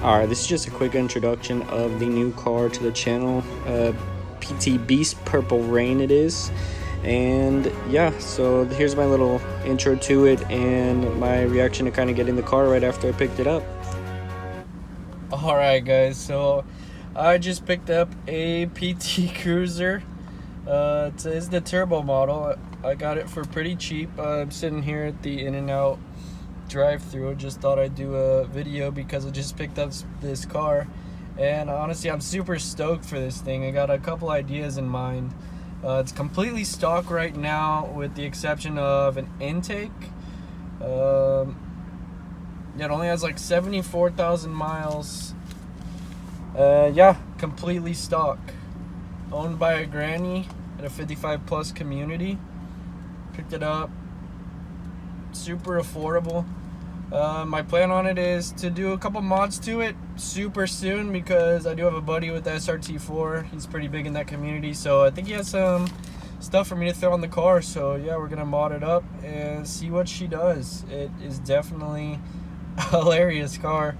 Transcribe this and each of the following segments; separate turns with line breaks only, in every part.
Alright, this is just a quick introduction of the new car to the channel. PT Beast Purple Rain it is. And yeah, so here's my little intro to it and my reaction to kind of getting the car right after I picked it up. Alright guys, so I just picked up a PT Cruiser. It's the turbo model. I got it for pretty cheap. I'm sitting here at the In-N-Out drive-through. Just thought I'd do a video because I just picked up this car, and honestly I'm super stoked for this thing. I got a couple ideas in mind. It's completely stock right now with the exception of an intake. It only has like 74,000 miles. Yeah, completely stock, owned by a granny at a 55 plus community. Picked it up, super affordable. My plan on it is to do a couple mods to it super soon because I do have a buddy with the SRT4. He's pretty big in that community, so I think he has some stuff for me to throw on the car. So yeah, we're gonna mod it up and see what she does. It is definitely a hilarious car.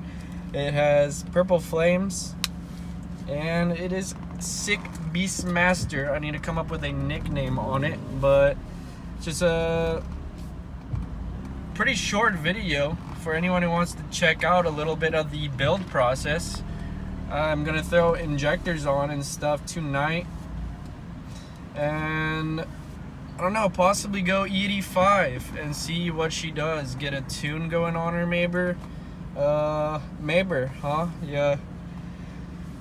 It has purple flames and it is Sick Beastmaster. I need to come up with a nickname on it, but just a pretty short video for anyone who wants to check out a little bit of the build process. I'm gonna throw injectors on and stuff tonight, and I don't know, possibly go E85 and see what she does. Get a tune going on her, maybe. Yeah.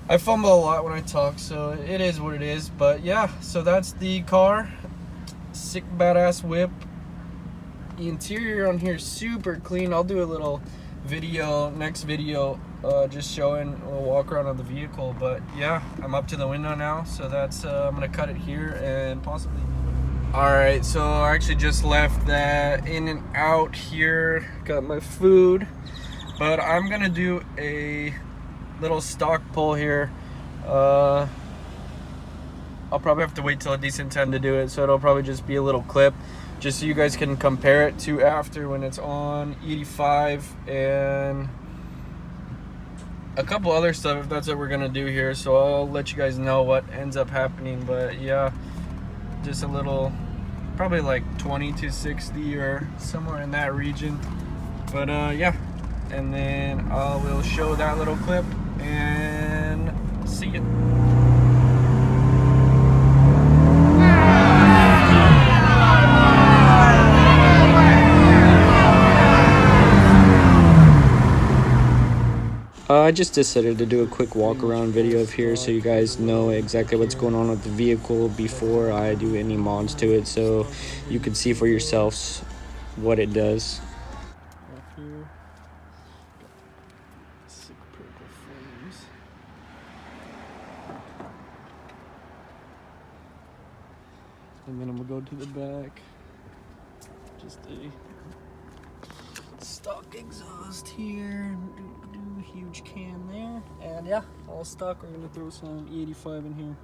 I fumble a lot when I talk, so it is what it is. But yeah, so that's the car. Sick badass whip. The interior on here is super clean. I'll do a little video, next video, just showing a walk around of the vehicle. But yeah, I'm up to the window now, so that's I'm gonna cut it here and possibly. Alright, so I actually just left that In-N-Out here, got my food, but I'm gonna do a little stock pull here. I'll probably have to wait till a decent time to do it, so it'll probably just be a little clip just so you guys can compare it to after when it's on 85 and a couple other stuff if that's what we're gonna do here. So I'll let you guys know what ends up happening. But yeah, just a little, probably like 20 to 60 or somewhere in that region. But yeah, and then I will show that little clip and see you. I just decided to do a quick walk around video of here so you guys know exactly what's going on with the vehicle before I do any mods to it, so you can see for yourselves what it does. Up here, got sick purple flames. And then I'm gonna go to the back. Just a stock exhaust here, huge can there, and yeah, all stock. We're gonna throw some E85 in here.